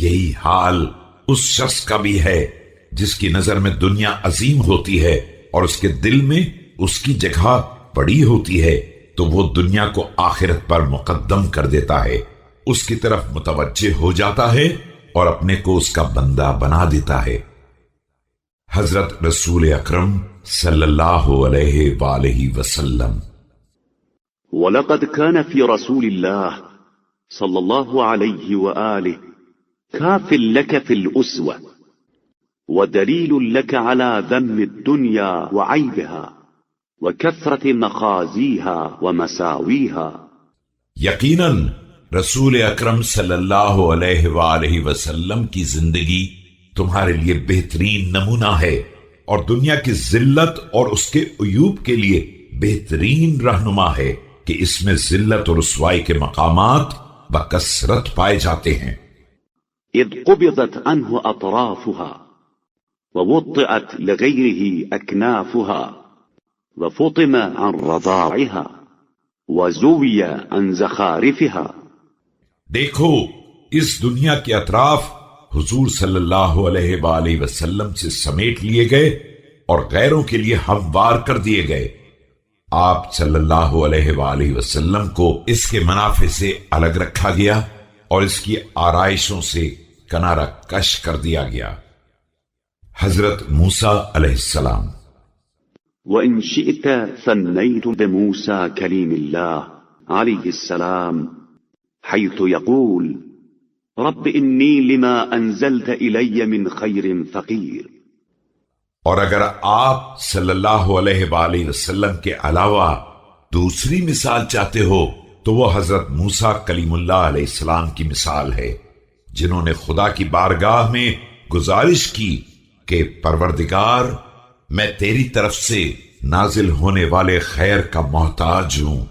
یہی حال اس شخص کا بھی ہے جس کی نظر میں دنیا عظیم ہوتی ہے اور اس کے دل میں اس کی جگہ بڑی ہوتی ہے، تو وہ دنیا کو آخرت پر مقدم کر دیتا ہے، اس کی طرف متوجہ ہو جاتا ہے اور اپنے کو اس کا بندہ بنا دیتا ہے۔ حضرت رسول اکرم صلی اللہ علیہ وآلہ وسلم: وَلَقَدْ كَانَ فِي رَسُولِ اللَّهِ صلى الله عليه وآله كاف لك في الأسوة ودليل لك على ذم الدنيا وعيبها وكثرة مخازيها ومساويها۔ یقیناً رسول اکرم صلی اللہ علیہ وآلہ وسلم کی زندگی تمہارے لیے بہترین نمونہ ہے، اور دنیا کی ذلت اور اس کے عیوب کے لیے بہترین رہنما ہے کہ اس میں ذلت اور رسوائی کے مقامات بکثرت پائے جاتے ہیں۔ اذ قبضت عنه اطرافها ووطئت لغيره اكنافها وفطم عن رضاعها وزوي عن زخارفها۔ دیکھو، اس دنیا کے اطراف حضور صلی اللہ علیہ وآلہ وسلم سے سمیٹ لیے گئے اور غیروں کے لیے ہموار کر دیے گئے۔ آپ صلی اللہ علیہ وآلہ وسلم کو اس کے منافع سے الگ رکھا گیا اور اس کی آرائشوں سے کنارہ کش کر دیا گیا۔ حضرت موسیٰ علیہ السلام: وَإِن شِئْتَ ثَنَّيْتُ بِمُوسَى كَلِيمِ اللَّهِ عَلَيْهِ السَّلَامِ حَيْثُ يَقُولُ رَبِّ إِنِّي لِمَا أَنزَلْتَ إِلَيَّ مِنْ خَيْرٍ فَقِيرٌ۔ اور اگر آپ صلی اللہ علیہ وآلہ وسلم کے علاوہ دوسری مثال چاہتے ہو تو وہ حضرت موسیٰ کلیم اللہ علیہ السلام کی مثال ہے، جنہوں نے خدا کی بارگاہ میں گزارش کی کہ پروردگار، میں تیری طرف سے نازل ہونے والے خیر کا محتاج ہوں۔